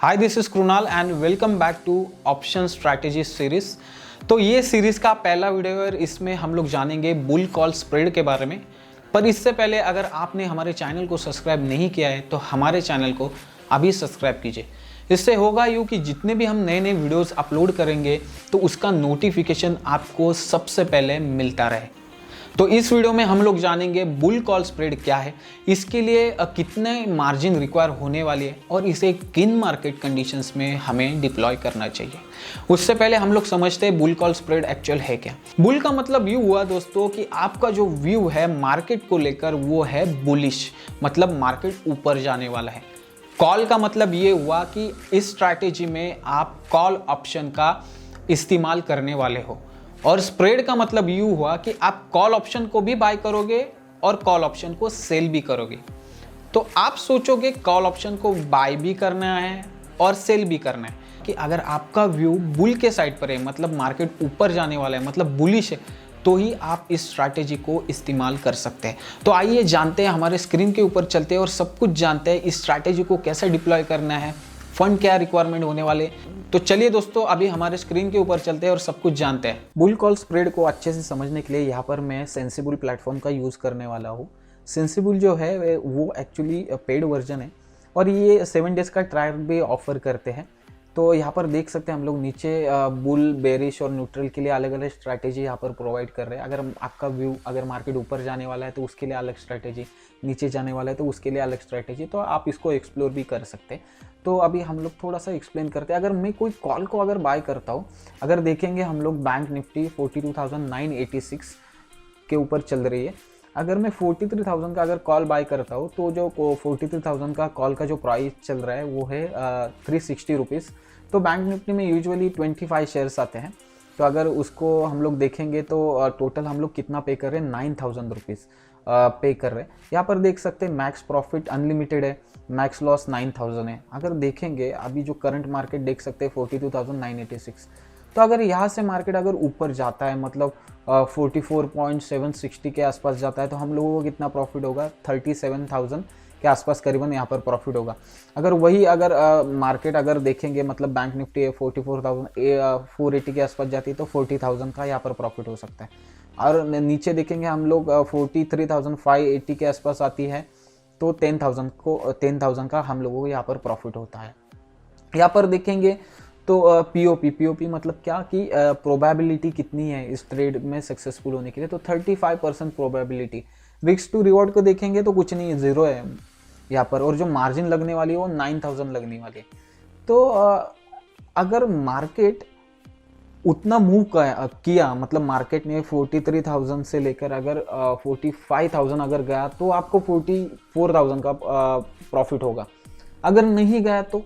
Hi this is Krunal and welcome back to option strategy series. तो ये series का पहला वीडियो है और इसमें हम लोग जानेंगे बुल कॉल स्प्रेड के बारे में। पर इससे पहले अगर आपने हमारे चैनल को सब्सक्राइब नहीं किया है तो हमारे चैनल को अभी सब्सक्राइब कीजिए। इससे होगा यूँ कि जितने भी हम नए नए वीडियोस अपलोड करेंगे तो उसका नोटिफिकेशन आपको सबसे पहले मिलता रहे। तो इस वीडियो में हम लोग जानेंगे बुल कॉल स्प्रेड क्या है, इसके लिए कितने मार्जिन रिक्वायर होने वाली है और इसे किन मार्केट कंडीशंस में हमें डिप्लॉय करना चाहिए। उससे पहले हम लोग समझते हैं बुल कॉल स्प्रेड एक्चुअल है क्या। बुल का मतलब ये हुआ दोस्तों कि आपका जो व्यू है मार्केट को लेकर वो है बुलिश, मतलब मार्केट ऊपर जाने वाला है। कॉल का मतलब ये हुआ कि इस स्ट्रैटेजी में आप कॉल ऑप्शन का इस्तेमाल करने वाले हो, और स्प्रेड का मतलब यूँ हुआ कि आप कॉल ऑप्शन को भी बाय करोगे और कॉल ऑप्शन को सेल भी करोगे। तो आप सोचोगे कॉल ऑप्शन को बाय भी करना है और सेल भी करना है कि अगर आपका व्यू बुल के साइड पर है, मतलब मार्केट ऊपर जाने वाला है, मतलब बुलिश है, तो ही आप इस स्ट्रैटेजी को इस्तेमाल कर सकते हैं। तो आइए जानते हैं, हमारे स्क्रीन के ऊपर चलते हैं और सब कुछ जानते हैं इस स्ट्रैटेजी को कैसे डिप्लॉय करना है, फंड क्या रिक्वायरमेंट होने वाले। तो चलिए दोस्तों अभी हमारे स्क्रीन के ऊपर चलते हैं और सब कुछ जानते हैं। बुल कॉल स्प्रेड को अच्छे से समझने के लिए यहाँ पर मैं सेंसिबल प्लेटफॉर्म का यूज़ करने वाला हूँ। सेंसिबल जो है वो एक्चुअली पेड वर्जन है और ये 7 डेज़ का ट्रायल भी ऑफर करते हैं। तो यहाँ पर देख सकते हैं हम लोग नीचे बुल, बेरिश और न्यूट्रल के लिए अलग अलग स्ट्रैटेजी यहाँ पर प्रोवाइड कर रहे हैं। अगर आपका व्यू अगर मार्केट ऊपर जाने वाला है तो उसके लिए अलग स्ट्रैटेजी, नीचे जाने वाला है तो उसके लिए अलग स्ट्रैटेजी, तो आप इसको एक्सप्लोर भी कर सकते हैं। तो अभी हम लोग थोड़ा सा एक्सप्लेन करते हैं। अगर मैं कोई कॉल को अगर बाय करता हूँ, अगर देखेंगे हम लोग बैंक निफ्टी 42,986 के ऊपर चल रही है। अगर मैं 43,000 का अगर कॉल बाय करता हूँ तो जो 43,000 का कॉल का जो प्राइस चल रहा है वो है 360 रुपीज़। तो बैंक निफ्टी में यूजुअली 25 शेयर्स आते हैं। तो अगर उसको हम लोग देखेंगे तो टोटल हम लोग कितना पे कर रहे हैं, 9,000 रुपीज़ पे कर रहे हैं। यहाँ पर देख सकते हैं मैक्स प्रॉफिट अनलिमिटेड है, मैक्स लॉस 9,000 है। अगर देखेंगे अभी जो करंट मार्केट देख सकते हैं 42,986। तो अगर यहाँ से मार्केट अगर ऊपर जाता है, मतलब 44.760 के आसपास जाता है, तो हम लोगों को कितना प्रॉफिट होगा, 37,000 के आसपास करीबन यहाँ पर प्रॉफिट होगा। अगर वही अगर मार्केट अगर देखेंगे, मतलब बैंक निफ्टी 44,480 के आसपास जाती है तो 40,000 का यहाँ पर प्रॉफिट हो सकता है। और नीचे देखेंगे हम लोग 43,580 के आसपास आती है तो 10,000 का हम लोगों को यहाँ पर प्रॉफिट होता है। यहाँ पर देखेंगे तो पीओपी मतलब क्या कि प्रोबेबिलिटी कितनी है इस ट्रेड में सक्सेसफुल होने के लिए, तो 35% प्रोबेबिलिटी। रिस्क टू रिवॉर्ड को देखेंगे तो कुछ नहीं है, 0 है यहाँ पर, और जो मार्जिन लगने वाली है वो 9,000 लगने वाली है। तो अगर मार्केट उतना मूव किया, मतलब मार्केट ने 43,000 से लेकर अगर 45,000 अगर गया तो आपको 44,000 का प्रॉफिट होगा। अगर नहीं गया तो,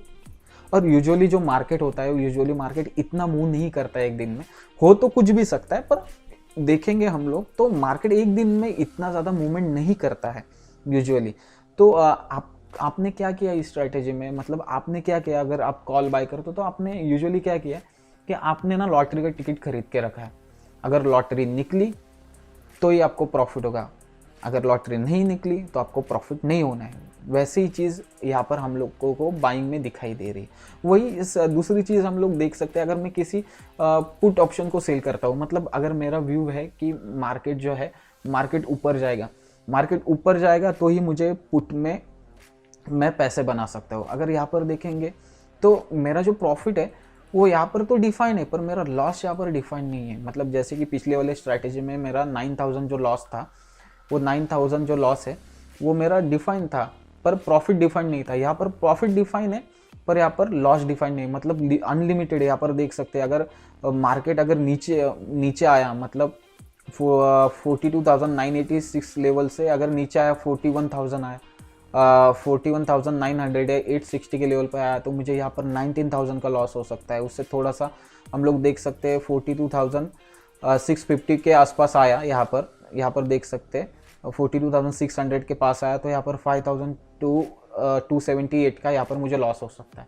और यूजुअली जो मार्केट होता है, यूजुअली मार्केट इतना मूव नहीं करता है एक दिन में, हो तो कुछ भी सकता है, पर देखेंगे हम लोग तो मार्केट एक दिन में इतना ज़्यादा मूवमेंट नहीं करता है यूजुअली। तो आपने क्या किया इस स्ट्रैटेजी में, मतलब आपने क्या किया, अगर आप कॉल बाय करते तो आपने यूजुअली क्या किया कि आपने ना लॉटरी का टिकट खरीद के रखा है। अगर लॉटरी निकली तो ही आपको प्रॉफिट होगा, अगर लॉटरी नहीं निकली तो आपको प्रॉफिट नहीं होना है। वैसे ही चीज़ यहाँ पर हम लोगों को बाइंग में दिखाई दे रही है। वही इस दूसरी चीज़ हम लोग देख सकते हैं, अगर मैं किसी पुट ऑप्शन को सेल करता हूँ, मतलब अगर मेरा व्यू है कि मार्केट जो है मार्केट ऊपर जाएगा तो ही मुझे पुट में मैं पैसे बना सकता हूँ। अगर यहाँ पर देखेंगे तो मेरा जो प्रॉफिट है वो यहाँ पर तो डिफाइन है, पर मेरा लॉस यहाँ पर डिफाइन नहीं है। मतलब जैसे कि पिछले वाले स्ट्रैटेजी में मेरा 9,000 जो लॉस था, वो 9,000 जो लॉस है वो मेरा डिफाइन था, पर प्रॉफिट डिफाइन नहीं था। यहाँ पर प्रॉफिट डिफाइन है पर यहाँ पर लॉस डिफाइन नहीं, मतलब अनलिमिटेड है। यहाँ पर देख सकते हैं अगर मार्केट अगर नीचे आया, मतलब 42,986 लेवल से अगर नीचे आया 41,000 आया, 41,900 है, 860 के लेवल पर आया, तो मुझे यहाँ पर 19,000 का लॉस हो सकता है। उससे थोड़ा सा हम लोग देख सकते हैं 42,650 के आसपास आया, यहाँ पर देख सकते हैं 42,600 के पास आया, तो यहाँ पर 5,278 का यहाँ पर मुझे लॉस हो सकता है।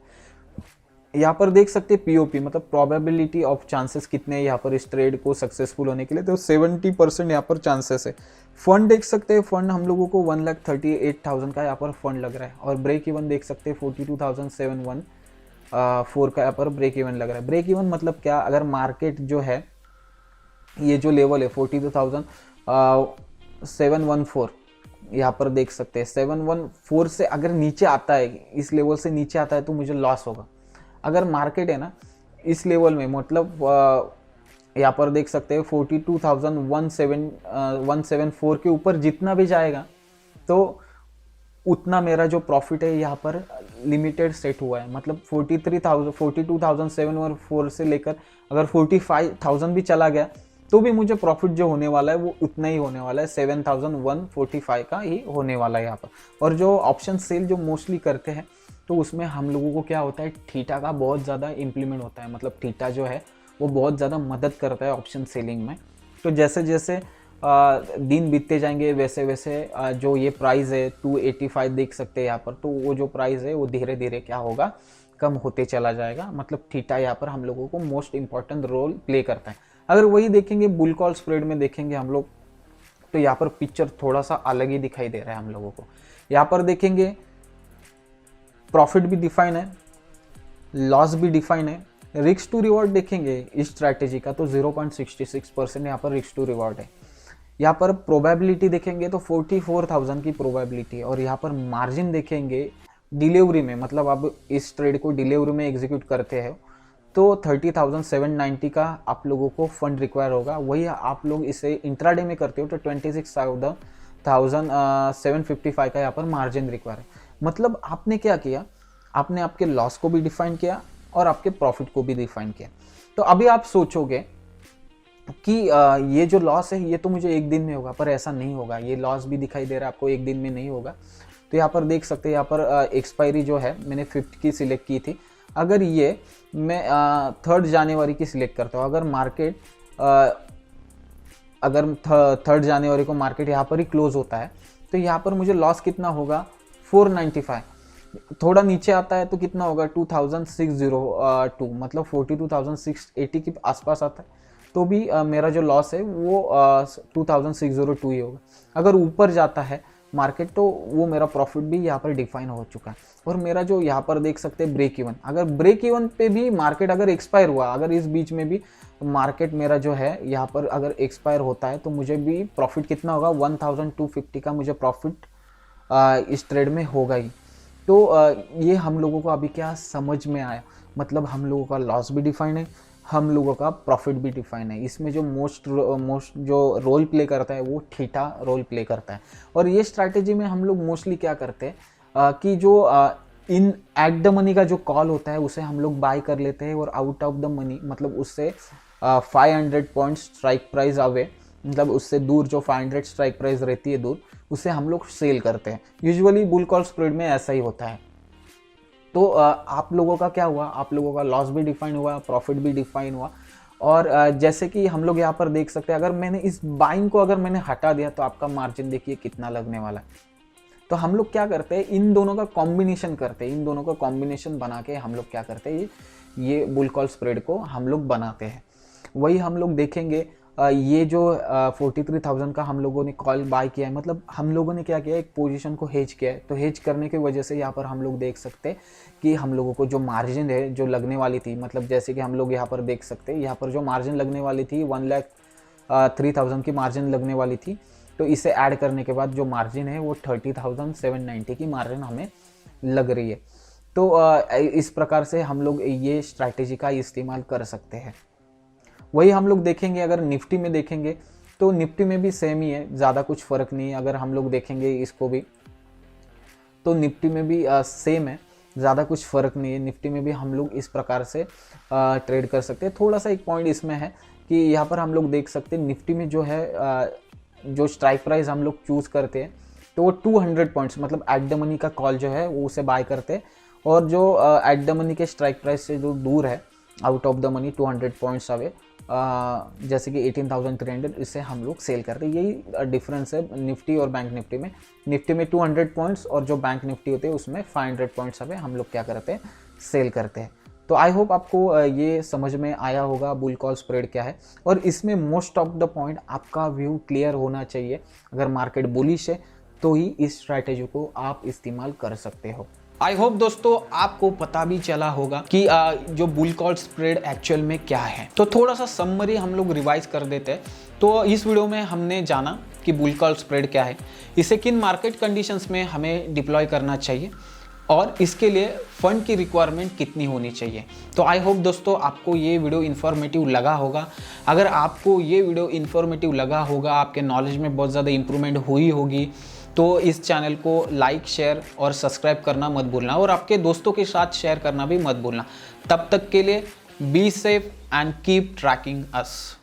यहाँ पर देख सकते हैं पीओपी मतलब प्रोबेबिलिटी ऑफ चांसेस कितने हैं यहाँ पर इस ट्रेड को सक्सेसफुल होने के लिए, तो 70% यहाँ पर चांसेस है। फंड देख सकते हैं, फंड हम लोगों को 1,38,000 का यहाँ पर फंड लग रहा है, और ब्रेक इवन देख सकते हैं 42,701 4 का यहाँ पर ब्रेक इवन लग रहा है। ब्रेक इवन मतलब क्या, अगर मार्केट जो है ये जो लेवल है 42,714 यहाँ पर देख सकते हैं, 714 से अगर नीचे आता है, इस लेवल से नीचे आता है तो मुझे लॉस होगा। अगर मार्केट है ना इस लेवल में, मतलब यहाँ पर देख सकते हैं 42,174 के ऊपर जितना भी जाएगा तो उतना मेरा जो प्रॉफिट है यहाँ पर लिमिटेड सेट हुआ है। मतलब 42,714 से लेकर अगर 45,000 भी चला गया तो भी मुझे प्रॉफिट जो होने वाला है वो उतना ही होने वाला है, 7,145 का ही होने वाला है यहाँ पर। और जो ऑप्शन सेल जो मोस्टली करते हैं तो उसमें हम लोगों को क्या होता है, थीटा का बहुत ज़्यादा इम्प्लीमेंट होता है। मतलब थीटा जो है वो बहुत ज़्यादा मदद करता है ऑप्शन सेलिंग में। तो जैसे जैसे दिन बीतते जाएंगे वैसे वैसे जो ये प्राइस है 285 देख सकते हैं यहाँ पर, तो वो जो प्राइस है वो धीरे धीरे क्या होगा, कम होते चला जाएगा। मतलब थीटा यहाँ पर हम लोगों को मोस्ट इंपॉर्टेंट रोल प्ले करता है। अगर वही देखेंगे बुल कॉल स्प्रेड में देखेंगे हम लोग, तो यहाँ पर पिक्चर थोड़ा सा अलग ही दिखाई दे रहा है हम लोगों को। यहाँ पर देखेंगे प्रॉफिट भी डिफाइन है, लॉस भी डिफाइन है, रिस्क टू रिवॉर्ड देखेंगे इस स्ट्रैटेजी का तो 0.66% यहाँ पर रिस्क टू रिवॉर्ड है। यहाँ पर प्रोबेबिलिटी देखेंगे तो 44,000 की प्रोबेबिलिटी है। और यहाँ पर मार्जिन देखेंगे डिलीवरी में, मतलब आप इस ट्रेड को डिलीवरी में एग्जीक्यूट करते हैं तो 30,790 का आप लोगों को फंड रिक्वायर होगा। वही आप लोग इसे इंट्राडे में करते हो तो 26,755 का यहाँ पर मार्जिन रिक्वायर है। मतलब आपने क्या किया, आपने आपके लॉस को भी डिफाइन किया और आपके प्रॉफिट को भी डिफाइन किया। तो अभी आप सोचोगे कि ये जो लॉस है ये तो मुझे एक दिन में होगा, पर ऐसा नहीं होगा। ये लॉस भी दिखाई दे रहा है आपको, एक दिन में नहीं होगा। तो यहाँ पर देख सकते हैं, यहाँ पर एक्सपायरी जो है मैंने 5th की सिलेक्ट की थी। अगर ये मैं 3rd जनवरी की सिलेक्ट करता हूँ, अगर मार्केट अगर 3rd जनवरी को मार्केट यहाँ पर ही क्लोज होता है तो यहाँ पर मुझे लॉस कितना होगा, 495। थोड़ा नीचे आता है तो कितना होगा, 2602, मतलब 42,680 के आसपास आता है तो भी मेरा जो लॉस है वो 2602 ही होगा। अगर ऊपर जाता है मार्केट तो वो मेरा प्रॉफिट भी यहाँ पर डिफाइन हो चुका है। और मेरा जो यहाँ पर देख सकते हैं ब्रेक इवन, अगर ब्रेक इवन पे भी मार्केट अगर एक्सपायर हुआ, अगर इस बीच में भी मार्केट मेरा जो है यहाँ पर अगर एक्सपायर होता है तो मुझे भी प्रॉफिट कितना होगा, 1250 का मुझे प्रॉफिट इस ट्रेड में होगा ही। तो ये हम लोगों को अभी क्या समझ में आया, मतलब हम लोगों का लॉस भी डिफाइन है, हम लोगों का प्रॉफिट भी डिफाइन है। इसमें जो मोस्ट जो रोल प्ले करता है वो थीटा रोल प्ले करता है। और ये स्ट्रैटेजी में हम लोग मोस्टली क्या करते हैं कि जो इन एट द मनी का जो कॉल होता है उसे हम लोग बाय कर लेते हैं, और आउट ऑफ द मनी मतलब उससे 500 पॉइंट स्ट्राइक प्राइस अवे, मतलब उससे दूर जो 500 स्ट्राइक प्राइस रहती है दूर, उसे हम लोग सेल करते हैं। यूजुअली बुल कॉल स्प्रेड में ऐसा ही होता है। तो आप लोगों का क्या हुआ, आप लोगों का लॉस भी डिफाइन हुआ, प्रॉफिट भी डिफाइन हुआ। और जैसे कि हम लोग यहाँ पर देख सकते हैं, अगर मैंने इस बाइंग को अगर मैंने हटा दिया तो आपका मार्जिन देखिए कितना लगने वाला है। तो हम लोग क्या करते हैं, इन दोनों का कॉम्बिनेशन करते हैं, इन दोनों का कॉम्बिनेशन बना के हम लोग क्या करते हैं, ये बुल कॉल स्प्रेड को हम लोग बनाते हैं। वही हम लोग देखेंगे ये जो 43,000 का हम लोगों ने कॉल बाय किया है, मतलब हम लोगों ने क्या किया, एक पोजीशन को हेज किया है। तो हेज करने की वजह से यहाँ पर हम लोग देख सकते हैं कि हम लोगों को जो मार्जिन है जो लगने वाली थी, मतलब जैसे कि हम लोग यहाँ पर देख सकते हैं, यहाँ पर जो मार्जिन लगने वाली थी 1,03,000 की मार्जिन लगने वाली थी। तो इसे ऐड करने के बाद जो मार्जिन है वो 30,790 की मार्जिन हमें लग रही है। तो इस प्रकार से हम लोग ये स्ट्रैटेजी का इस्तेमाल कर सकते हैं। वही हम लोग देखेंगे, अगर निफ्टी में देखेंगे तो निफ्टी में भी सेम ही है, ज़्यादा कुछ फ़र्क नहीं है। अगर हम लोग देखेंगे इसको भी तो निफ्टी में भी सेम है, ज़्यादा कुछ फ़र्क नहीं है। निफ्टी में भी हम लोग इस प्रकार से ट्रेड कर सकते हैं। थोड़ा सा एक पॉइंट इसमें है कि यहाँ पर हम लोग देख सकते हैं निफ्टी में जो है जो स्ट्राइक प्राइस हम लोग चूज़ करते हैं तो वो 200 पॉइंट्स, मतलब एट द मनी का कॉल जो है वो उसे बाय करते हैं। और जो एट द मनी के स्ट्राइक प्राइस से जो दूर है, out of the money 200 points away, जैसे कि 18,300, इसे हम लोग सेल करते हैं। यही डिफरेंस है निफ्टी और बैंक निफ्टी में। निफ्टी में 200 पॉइंट्स और जो बैंक निफ्टी होते हैं उसमें 500 पॉइंट्स अवे हम लोग क्या करते हैं, सेल करते हैं। तो आई होप आपको ये समझ में आया होगा बुल कॉल स्प्रेड क्या है। और इसमें मोस्ट ऑफ द पॉइंट आपका व्यू क्लियर होना चाहिए। अगर मार्केट बुलिश है तो ही इस स्ट्रैटेजी को आप इस्तेमाल कर सकते हो। आई होप दोस्तों आपको पता भी चला होगा कि जो बुल कॉल स्प्रेड एक्चुअल में क्या है। तो थोड़ा सा समरी हम लोग रिवाइज कर देते हैं। तो इस वीडियो में हमने जाना कि बुल कॉल स्प्रेड क्या है, इसे किन मार्केट कंडीशंस में हमें डिप्लॉय करना चाहिए और इसके लिए फंड की रिक्वायरमेंट कितनी होनी चाहिए। तो आई होप दोस्तों आपको ये वीडियो इन्फॉर्मेटिव लगा होगा। अगर आपको ये वीडियो इन्फॉर्मेटिव लगा होगा, आपके नॉलेज में बहुत ज़्यादा इंप्रूवमेंट हुई होगी, तो इस चैनल को लाइक, शेयर और सब्सक्राइब करना मत भूलना और आपके दोस्तों के साथ शेयर करना भी मत भूलना। तब तक के लिए be safe and keep trekking us.